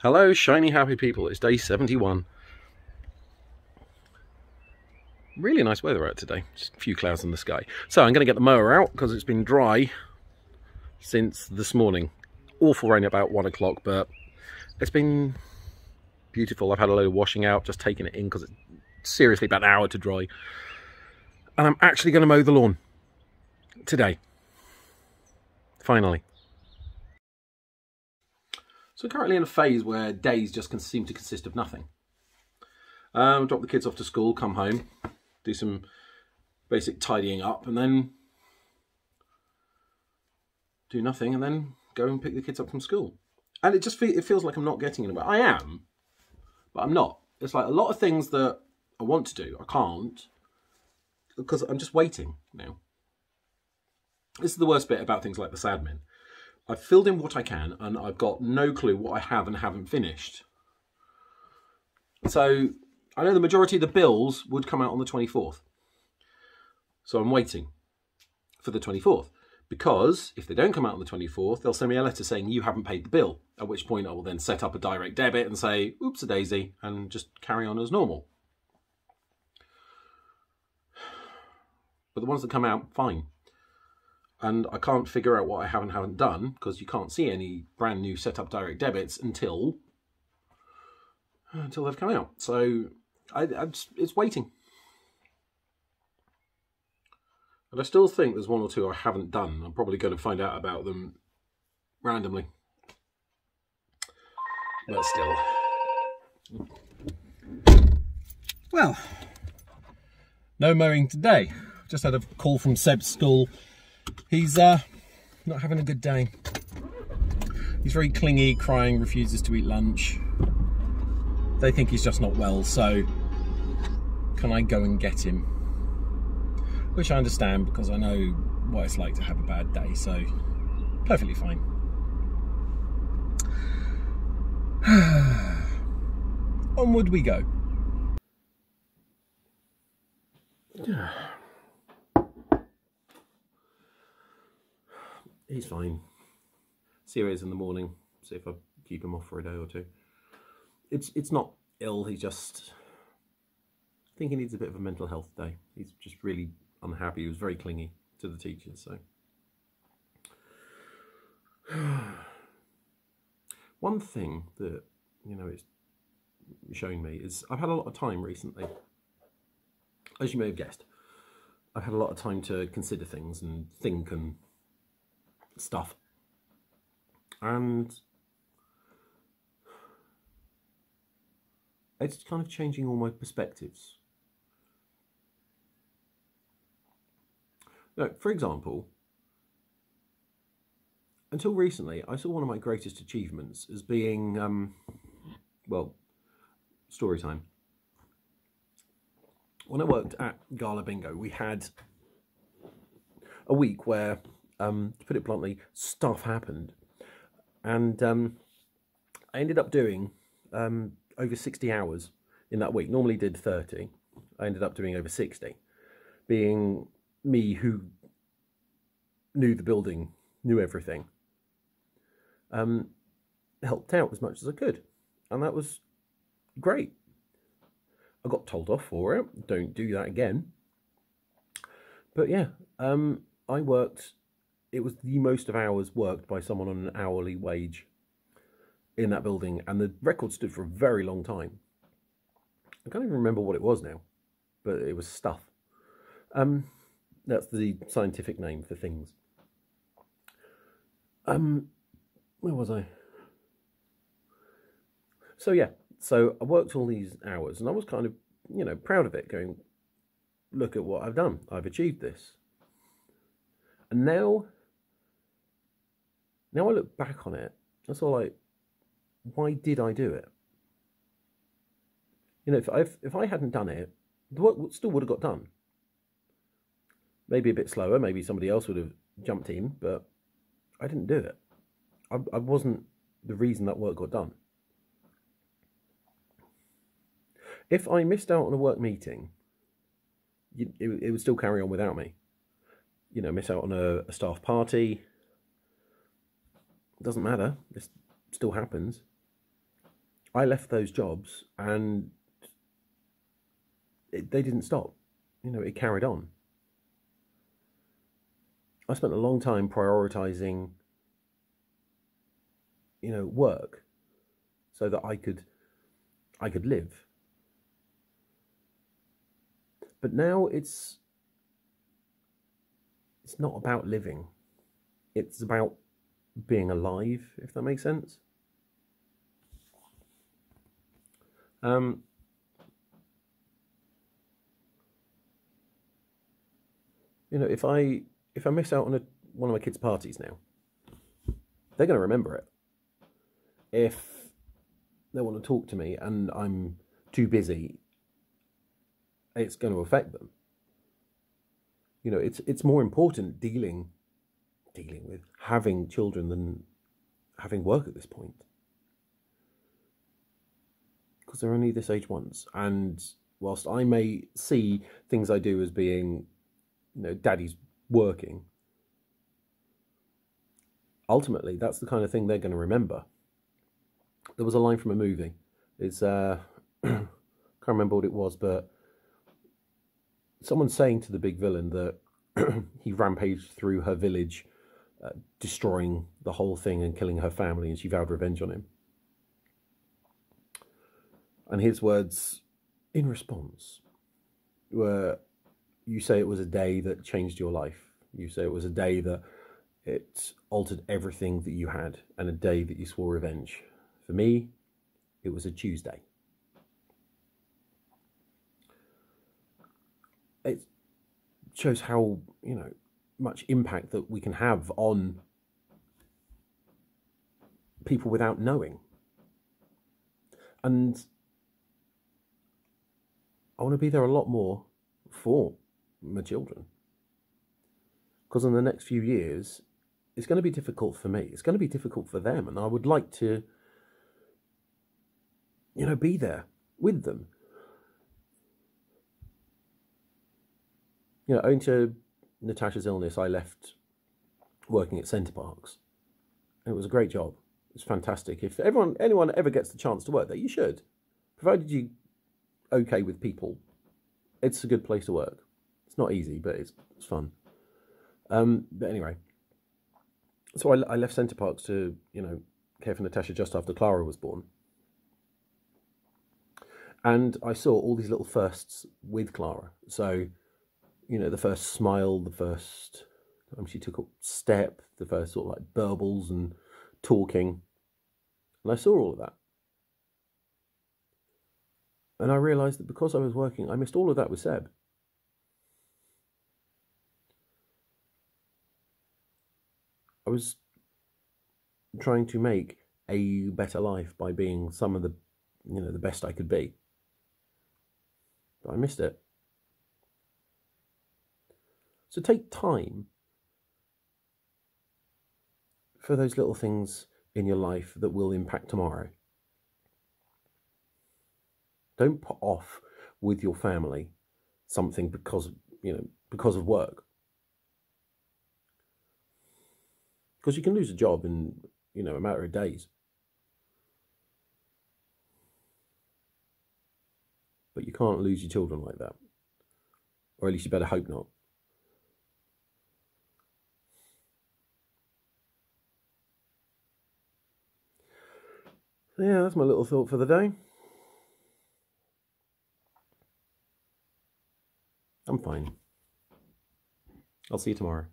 Hello, shiny happy people. It's day 71. Really nice weather out today. Just a few clouds in the sky. So I'm going to get the mower out because it's been dry since this morning. Awful rain about 1 o'clock, but it's been beautiful. I've had a load of washing out, just taking it in because it's seriously about an hour to dry. And I'm actually going to mow the lawn today. Finally. So currently in a phase where days just seem to consist of nothing. Drop the kids off to school, come home, do some basic tidying up, and then do nothing, and then go and pick the kids up from school. And it just feels like I'm not getting anywhere. I am, but I'm not. It's like a lot of things that I want to do, I can't, because I'm just waiting now. This is the worst bit about things like this admin. I've filled in what I can, and I've got no clue what I have and haven't finished. So I know the majority of the bills would come out on the 24th. So I'm waiting for the 24th. Because if they don't come out on the 24th, they'll send me a letter saying you haven't paid the bill. At which point I will then set up a direct debit and say, oops a daisy, and just carry on as normal. But the ones that come out, fine. And I can't figure out what I have and haven't done because you can't see any brand new set up direct debits until they've come out. So it's waiting. And I still think there's one or two I haven't done. I'm probably going to find out about them randomly. But still. Well, no mowing today. Just had a call from Seb's school. He's not having a good day. He's very clingy, crying, refuses to eat lunch. They think he's just not well, so can I go and get him? Which I understand because I know what it's like to have a bad day, so perfectly fine. Onward we go. He's fine. See how he is in the morning. See if I keep him off for a day or two. It's not ill. He just, I think he needs a bit of a mental health day. He's just really unhappy. He was very clingy to the teachers. So one thing that it's showing me is I've had a lot of time recently. As you may have guessed, I've had a lot of time to consider things and think and stuff, and it's kind of changing all my perspectives. Now, for example, until recently I saw one of my greatest achievements as being well, story time. When I worked at Gala Bingo, we had a week where, to put it bluntly, stuff happened. And I ended up doing over 60 hours in that week. Normally did 30. I ended up doing over 60. Being me who knew the building, knew everything, helped out as much as I could. And that was great. I got told off for it. Don't do that again. But yeah, I worked. It was the most of hours worked by someone on an hourly wage in that building, and the record stood for a very long time. I can't even remember what it was now, but it was stuff. That's the scientific name for things. Where was I? So yeah, so I worked all these hours, and I was kind of, proud of it, going, look at what I've done. I've achieved this. And now I look back on it, it's all like, why did I do it? If I hadn't done it, the work still would have got done. Maybe a bit slower, maybe somebody else would have jumped in, but I didn't do it. I wasn't the reason that work got done. If I missed out on a work meeting, it would still carry on without me. Miss out on a staff party. It doesn't matter. It still happens. I left those jobs and they didn't stop. It carried on. I spent a long time prioritizing, work so that I could live. But now it's not about living. It's about being alive, if that makes sense. If I miss out on one of my kids' parties now, they're going to remember it. If they want to talk to me and I'm too busy, it's going to affect them. It's more important dealing with having children than having work at this point, because they're only this age once. And whilst I may see things I do as being, daddy's working, ultimately that's the kind of thing they're going to remember. There was a line from a movie. It's can't remember what it was, but someone's saying to the big villain that he rampaged through her village, destroying the whole thing and killing her family, and she vowed revenge on him. And his words in response were, you say it was a day that changed your life. You say it was a day that it altered everything that you had, and a day that you swore revenge. For me, it was a Tuesday. It shows how, much impact that we can have on people without knowing. And I want to be there a lot more for my children, because in the next few years it's going to be difficult for me, it's going to be difficult for them, and I would like to be there with them. Owing to Natasha's illness, I left working at Centre Parks. It was a great job. It's fantastic. If anyone ever gets the chance to work there, you should, provided you okay with people. It's a good place to work. It's not easy, but it's fun. But anyway, so I left Centre Parks to care for Natasha just after Clara was born, and I saw all these little firsts with Clara. So the first smile, the first time she took a step, the first sort of like burbles and talking, and I saw all of that. And I realised that because I was working, I missed all of that with Seb. I was trying to make a better life by being some of the best I could be. But I missed it. So take time for those little things in your life that will impact tomorrow. Don't put off with your family something because of work. Because you can lose a job in a matter of days. But you can't lose your children like that. Or at least you better hope not. Yeah, that's my little thought for the day. I'm fine. I'll see you tomorrow.